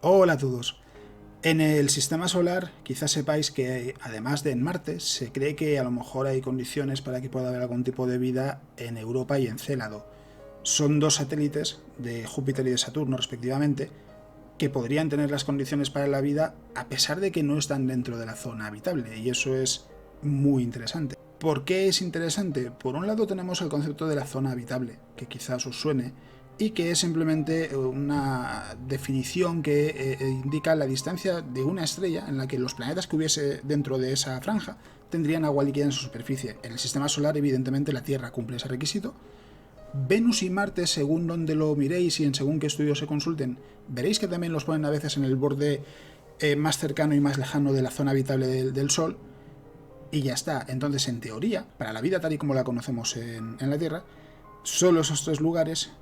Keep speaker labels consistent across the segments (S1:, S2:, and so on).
S1: Hola a todos. En el sistema solar, quizás sepáis que además de en Marte, se cree que a lo mejor hay condiciones para que pueda haber algún tipo de vida en Europa y Encélado. Son dos satélites de Júpiter y de Saturno, respectivamente, que podrían tener las condiciones para la vida a pesar de que no están dentro de la zona habitable, y eso es muy interesante. ¿Por qué es interesante? Por un lado tenemos el concepto de la zona habitable, que quizás os suene, y que es simplemente una definición que indica la distancia de una estrella en la que los planetas que hubiese dentro de esa franja tendrían agua líquida en su superficie. En el sistema solar, evidentemente, la Tierra cumple ese requisito. Venus y Marte, según donde lo miréis y en según qué estudios se consulten, veréis que también los ponen a veces en el borde más cercano y más lejano de la zona habitable del Sol, y ya está. Entonces, en teoría, para la vida tal y como la conocemos en la Tierra, solo esos tres lugares,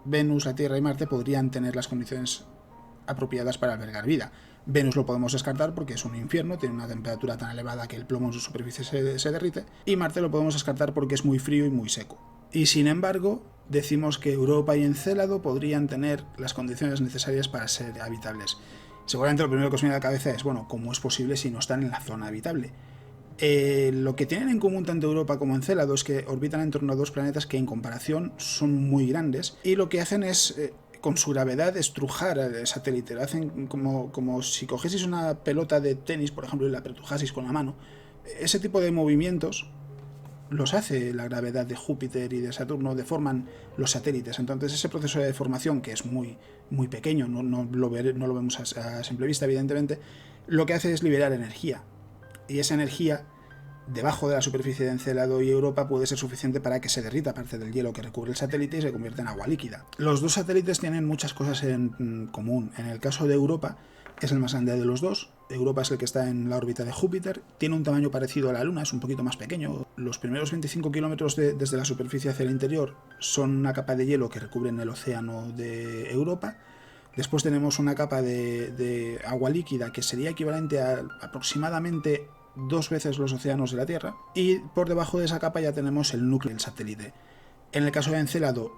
S1: Venus, la Tierra y Marte, podrían tener las condiciones apropiadas para albergar vida. Venus lo podemos descartar porque es un infierno, tiene una temperatura tan elevada que el plomo en su superficie se derrite, y Marte lo podemos descartar porque es muy frío y muy seco. Y sin embargo, decimos que Europa y Encélado podrían tener las condiciones necesarias para ser habitables. Seguramente lo primero que os viene a la cabeza es, bueno, ¿cómo es posible si no están en la zona habitable? Lo que tienen en común tanto Europa como Encélado es que orbitan en torno a dos planetas que en comparación son muy grandes, y lo que hacen es con su gravedad estrujar al satélite. Lo hacen como si cogieseis una pelota de tenis, por ejemplo, y la apretujaseis con la mano. Ese tipo de movimientos los hace la gravedad de Júpiter y de Saturno, deforman los satélites. Entonces ese proceso de deformación, que es muy pequeño, no lo vemos a simple vista, evidentemente, lo que hace es liberar energía. Y esa energía debajo de la superficie de Encélado y Europa puede ser suficiente para que se derrita parte del hielo que recubre el satélite y se convierta en agua líquida. Los dos satélites tienen muchas cosas en común. En el caso de Europa, es el más grande de los dos. Europa es el que está en la órbita de Júpiter, tiene un tamaño parecido a la Luna, es un poquito más pequeño. Los primeros 25 kilómetros desde la superficie hacia el interior son una capa de hielo que recubren el océano de Europa. Después tenemos una capa de agua líquida que sería equivalente a aproximadamente dos veces los océanos de la Tierra, y por debajo de esa capa ya tenemos el núcleo del satélite. En el caso de Encélado,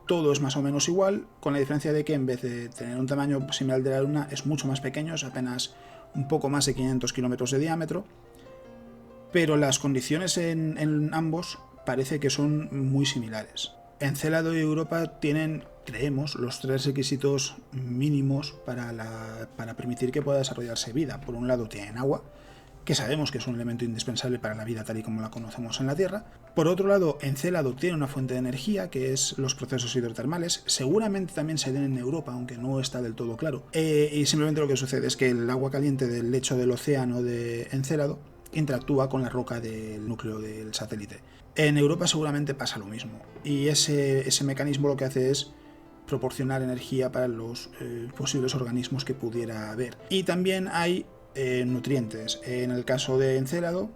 S1: todo es más o menos igual, con la diferencia de que en vez de tener un tamaño similar al de la Luna, es mucho más pequeño, es apenas un poco más de 500 kilómetros de diámetro, pero las condiciones en ambos parece que son muy similares. Encélado y Europa tienen, creemos, los tres requisitos mínimos para permitir que pueda desarrollarse vida. Por un lado tienen agua, que sabemos que es un elemento indispensable para la vida tal y como la conocemos en la Tierra. Por otro lado, Encélado tiene una fuente de energía, que es los procesos hidrotermales. Seguramente también se den en Europa, aunque no está del todo claro. Y simplemente lo que sucede es que el agua caliente del lecho del océano de Encélado interactúa con la roca del núcleo del satélite. En Europa seguramente pasa lo mismo, y ese mecanismo lo que hace es proporcionar energía para los posibles organismos que pudiera haber. Y también hay nutrientes. En el caso de Encélado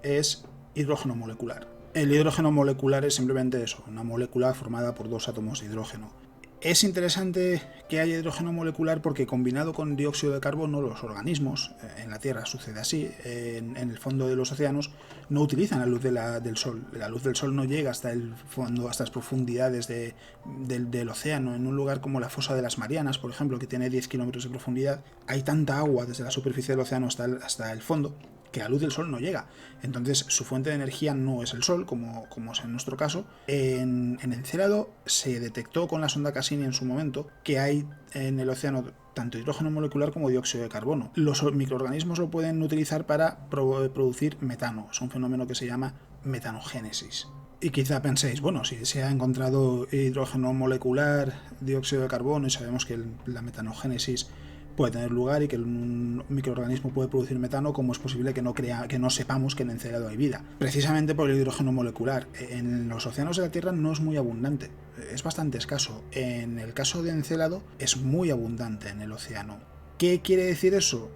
S1: es hidrógeno molecular. El hidrógeno molecular es simplemente eso, una molécula formada por dos átomos de hidrógeno. Es interesante que haya hidrógeno molecular porque combinado con dióxido de carbono los organismos, en la Tierra sucede así, en el fondo de los océanos no utilizan la luz del Sol. La luz del Sol no llega hasta el fondo, hasta las profundidades del océano. En un lugar como la fosa de las Marianas, por ejemplo, que tiene 10 kilómetros de profundidad, hay tanta agua desde la superficie del océano hasta el fondo que la luz del sol no llega. Entonces su fuente de energía no es el sol, como es en nuestro caso. En Encélado se detectó con la sonda Cassini en su momento que hay en el océano tanto hidrógeno molecular como dióxido de carbono. Los microorganismos lo pueden utilizar para producir metano. Es un fenómeno que se llama metanogénesis. Y quizá penséis, bueno, si se ha encontrado hidrógeno molecular, dióxido de carbono, y sabemos que la metanogénesis puede tener lugar y que un microorganismo puede producir metano, ¿cómo es posible que no sepamos que en Encélado hay vida? Precisamente por el hidrógeno molecular. En los océanos de la Tierra no es muy abundante, es bastante escaso. En el caso de Encélado es muy abundante en el océano. ¿Qué quiere decir eso?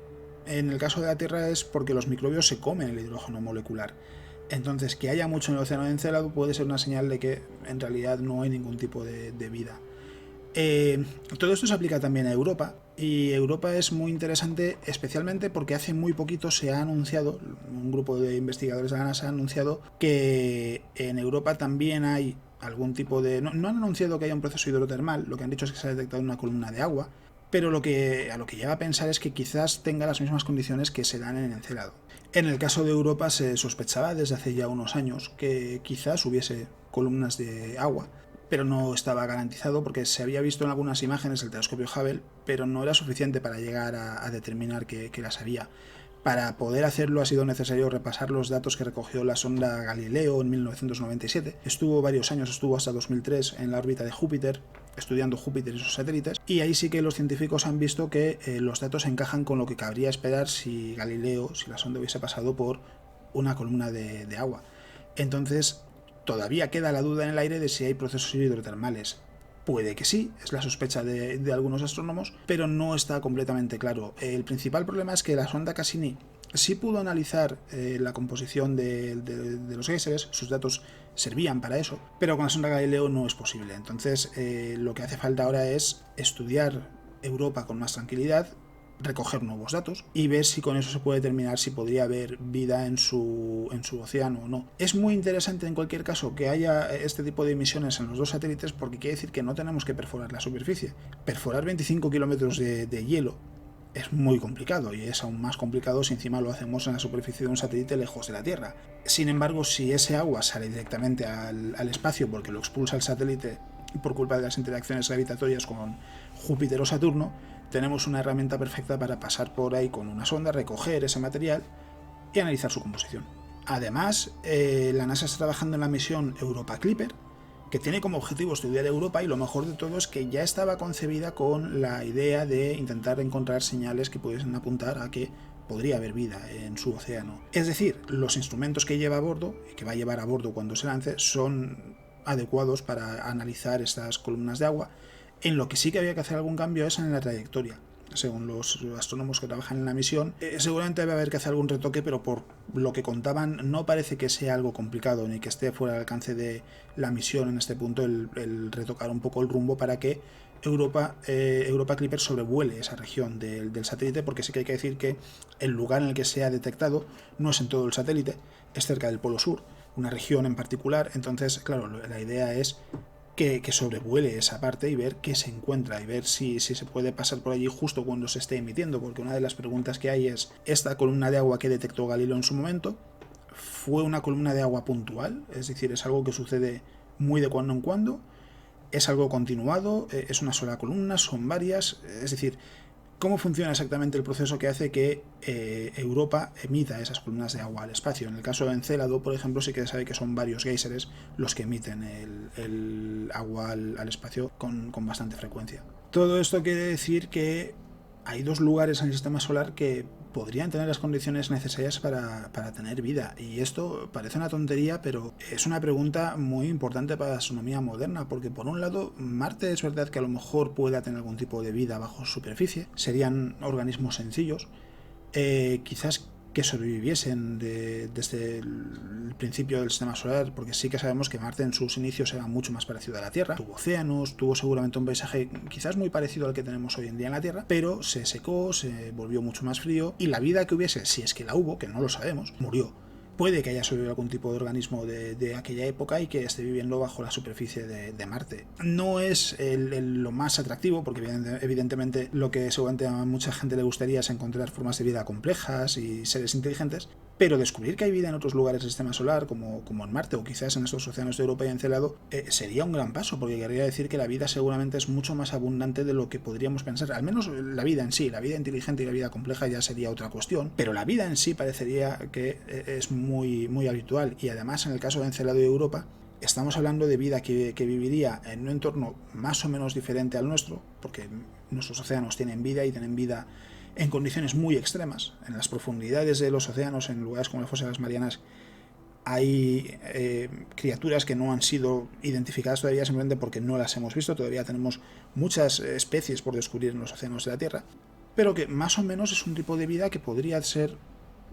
S1: En el caso de la Tierra es porque los microbios se comen el hidrógeno molecular. Entonces, que haya mucho en el océano de Encélado puede ser una señal de que en realidad no hay ningún tipo de vida. Todo esto se aplica también a Europa, y Europa es muy interesante especialmente porque hace muy poquito se ha anunciado, un grupo de investigadores de la NASA ha anunciado que en Europa también hay algún tipo de... No han anunciado que haya un proceso hidrotermal, lo que han dicho es que se ha detectado una columna de agua, pero a lo que lleva a pensar es que quizás tenga las mismas condiciones que se dan en Encélado. En el caso de Europa se sospechaba desde hace ya unos años que quizás hubiese columnas de agua, pero no estaba garantizado porque se había visto en algunas imágenes del telescopio Hubble, pero no era suficiente para llegar a determinar que las había. Para poder hacerlo ha sido necesario repasar los datos que recogió la sonda Galileo en 1997. Estuvo varios años, estuvo hasta 2003 en la órbita de Júpiter, estudiando Júpiter y sus satélites, y ahí sí que los científicos han visto que los datos encajan con lo que cabría esperar si Galileo, si la sonda hubiese pasado por una columna de agua. Entonces, todavía queda la duda en el aire de si hay procesos hidrotermales. Puede que sí, es la sospecha de algunos astrónomos, pero no está completamente claro. El principal problema es que la sonda Cassini sí pudo analizar la composición de los géiseres, sus datos servían para eso, pero con la sonda Galileo no es posible. Entonces lo que hace falta ahora es estudiar Europa con más tranquilidad, recoger nuevos datos y ver si con eso se puede determinar si podría haber vida en su océano o no. Es muy interesante en cualquier caso que haya este tipo de emisiones en los dos satélites porque quiere decir que no tenemos que perforar la superficie. Perforar 25 kilómetros de hielo es muy complicado y es aún más complicado si encima lo hacemos en la superficie de un satélite lejos de la Tierra. Sin embargo, si ese agua sale directamente al espacio porque lo expulsa el satélite por culpa de las interacciones gravitatorias con Júpiter o Saturno, tenemos una herramienta perfecta para pasar por ahí con una sonda, recoger ese material y analizar su composición. Además, la NASA está trabajando en la misión Europa Clipper, que tiene como objetivo estudiar Europa, y lo mejor de todo es que ya estaba concebida con la idea de intentar encontrar señales que pudiesen apuntar a que podría haber vida en su océano. Es decir, los instrumentos que lleva a bordo y que va a llevar a bordo cuando se lance son adecuados para analizar estas columnas de agua. En lo que sí que había que hacer algún cambio es en la trayectoria. Según los astrónomos que trabajan en la misión, seguramente va a haber que hacer algún retoque, pero por lo que contaban no parece que sea algo complicado ni que esté fuera del alcance de la misión en este punto el retocar un poco el rumbo para que Europa Clipper sobrevuele esa región del satélite, porque sí que hay que decir que el lugar en el que se ha detectado no es en todo el satélite, es cerca del Polo Sur, una región en particular. Entonces, claro, la idea es que sobrevuele esa parte y ver qué se encuentra y ver si se puede pasar por allí justo cuando se esté emitiendo, porque una de las preguntas que hay es: ¿esta columna de agua que detectó Galileo en su momento fue una columna de agua puntual? Es decir, ¿es algo que sucede muy de cuando en cuando? ¿Es algo continuado? ¿Es una sola columna? ¿Son varias? Es decir, ¿cómo funciona exactamente el proceso que hace que Europa emita esas columnas de agua al espacio? En el caso de Encélado, por ejemplo, sí que se sabe que son varios géiseres los que emiten el agua al espacio con bastante frecuencia. Todo esto quiere decir que hay dos lugares en el sistema solar que podrían tener las condiciones necesarias para tener vida. Y esto parece una tontería, pero es una pregunta muy importante para la astronomía moderna, porque por un lado, Marte es verdad que a lo mejor pueda tener algún tipo de vida bajo su superficie, serían organismos sencillos, quizás que sobreviviesen desde el principio del sistema solar, porque sí que sabemos que Marte en sus inicios era mucho más parecido a la Tierra, tuvo océanos, tuvo seguramente un paisaje quizás muy parecido al que tenemos hoy en día en la Tierra, pero se secó, se volvió mucho más frío, y la vida que hubiese, si es que la hubo, que no lo sabemos, murió. Puede que haya sobrevivido algún tipo de organismo de aquella época y que esté viviendo bajo la superficie de Marte. No es lo más atractivo, porque evidentemente lo que seguramente a mucha gente le gustaría es encontrar formas de vida complejas y seres inteligentes, pero descubrir que hay vida en otros lugares del sistema solar, como en Marte o quizás en estos océanos de Europa y Encélado, sería un gran paso, porque querría decir que la vida seguramente es mucho más abundante de lo que podríamos pensar. Al menos la vida en sí, la vida inteligente y la vida compleja ya sería otra cuestión, pero la vida en sí parecería que es muy, muy habitual. Y además, en el caso de Encélado y Europa, estamos hablando de vida que viviría en un entorno más o menos diferente al nuestro, porque nuestros océanos tienen vida y tienen vida en condiciones muy extremas. En las profundidades de los océanos, en lugares como las fosas marianas, hay criaturas que no han sido identificadas todavía simplemente porque no las hemos visto. Todavía tenemos muchas especies por descubrir en los océanos de la Tierra, pero que más o menos es un tipo de vida que podría ser,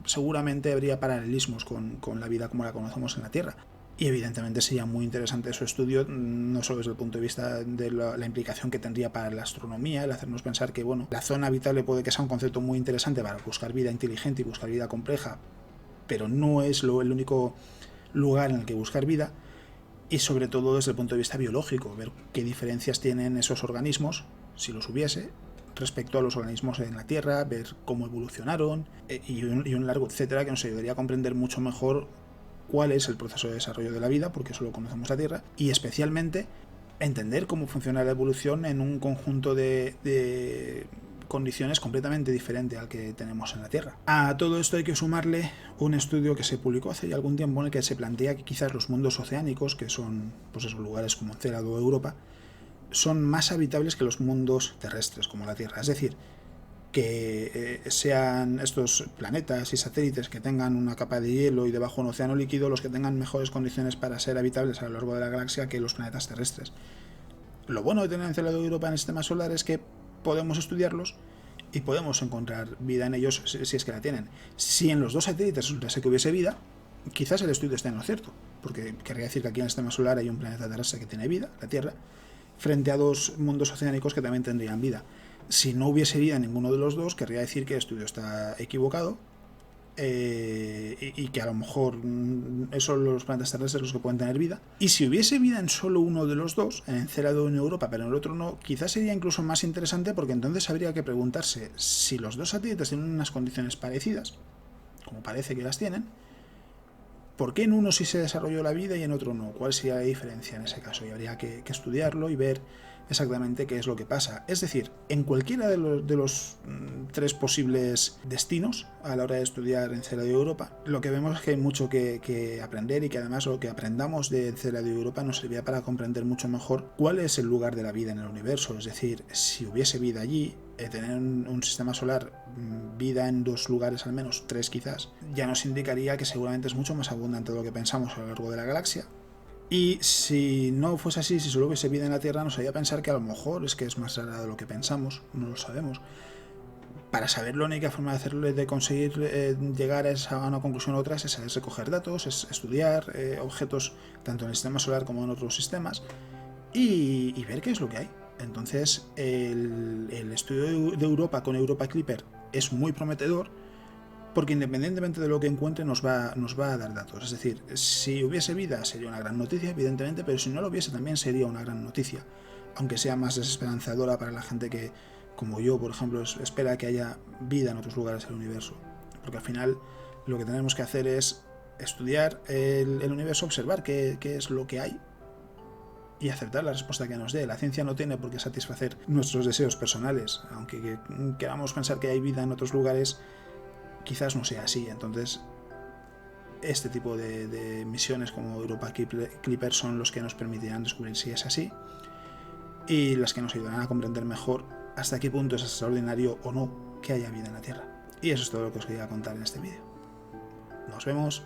S1: seguramente habría paralelismos con la vida como la conocemos en la Tierra. Y evidentemente sería muy interesante su estudio, no solo desde el punto de vista de la implicación que tendría para la astronomía, el hacernos pensar que la zona habitable puede que sea un concepto muy interesante para buscar vida inteligente y buscar vida compleja, pero no es el único lugar en el que buscar vida, y sobre todo desde el punto de vista biológico, ver qué diferencias tienen esos organismos, si los hubiese, respecto a los organismos en la Tierra, ver cómo evolucionaron y un largo etcétera que nos ayudaría a comprender mucho mejor cuál es el proceso de desarrollo de la vida, porque solo conocemos la Tierra, y especialmente entender cómo funciona la evolución en un conjunto de condiciones completamente diferente al que tenemos en la Tierra. A todo esto hay que sumarle un estudio que se publicó hace ya algún tiempo en el que se plantea que quizás los mundos oceánicos, que son pues esos lugares como Encélado o Europa, son más habitables que los mundos terrestres como la Tierra. Es decir, que sean estos planetas y satélites que tengan una capa de hielo y debajo un océano líquido los que tengan mejores condiciones para ser habitables a lo largo de la galaxia que los planetas terrestres. Lo bueno de tener Encélado y Europa en el sistema solar es que podemos estudiarlos y podemos encontrar vida en ellos si es que la tienen. Si en los dos satélites resultase que hubiese vida, quizás el estudio esté en lo cierto, porque querría decir que aquí en el sistema solar hay un planeta terrestre que tiene vida, la Tierra, frente a dos mundos oceánicos que también tendrían vida. Si no hubiese vida en ninguno de los dos, querría decir que el estudio está equivocado y que a lo mejor son los planetas terrestres los que pueden tener vida. Y si hubiese vida en solo uno de los dos, en Encélado o en Europa, pero en el otro no, quizás sería incluso más interesante, porque entonces habría que preguntarse si los dos satélites tienen unas condiciones parecidas, como parece que las tienen, ¿por qué en uno sí se desarrolló la vida y en otro no? ¿Cuál sería la diferencia en ese caso? Y habría que estudiarlo y ver exactamente qué es lo que pasa. Es decir, en cualquiera de los tres posibles destinos a la hora de estudiar Encélado y Europa, lo que vemos es que hay mucho que aprender y que además lo que aprendamos de Encélado y Europa nos servirá para comprender mucho mejor cuál es el lugar de la vida en el universo. Es decir, si hubiese vida allí, tener un sistema solar, vida en dos lugares al menos, tres quizás, ya nos indicaría que seguramente es mucho más abundante de lo que pensamos a lo largo de la galaxia. Y si no fuese así, si solo hubiese vida en la Tierra, nos haría pensar que a lo mejor es que es más rara de lo que pensamos, no lo sabemos. Para saberlo, la única forma de conseguir llegar a una conclusión u otra es recoger datos, es estudiar objetos tanto en el sistema solar como en otros sistemas y ver qué es lo que hay. Entonces, el estudio de Europa con Europa Clipper es muy prometedor, porque independientemente de lo que encuentre nos va a dar datos. Es decir, si hubiese vida sería una gran noticia, evidentemente, pero si no lo hubiese también sería una gran noticia, aunque sea más desesperanzadora para la gente que, como yo, por ejemplo, espera que haya vida en otros lugares del universo. Porque al final lo que tenemos que hacer es estudiar el universo, observar qué es lo que hay y aceptar la respuesta que nos dé. La ciencia no tiene por qué satisfacer nuestros deseos personales, aunque queramos pensar que hay vida en otros lugares, quizás no sea así. Entonces, este tipo de misiones como Europa Clipper son los que nos permitirán descubrir si es así y las que nos ayudarán a comprender mejor hasta qué punto es extraordinario o no que haya vida en la Tierra. Y eso es todo lo que os quería contar en este vídeo. Nos vemos.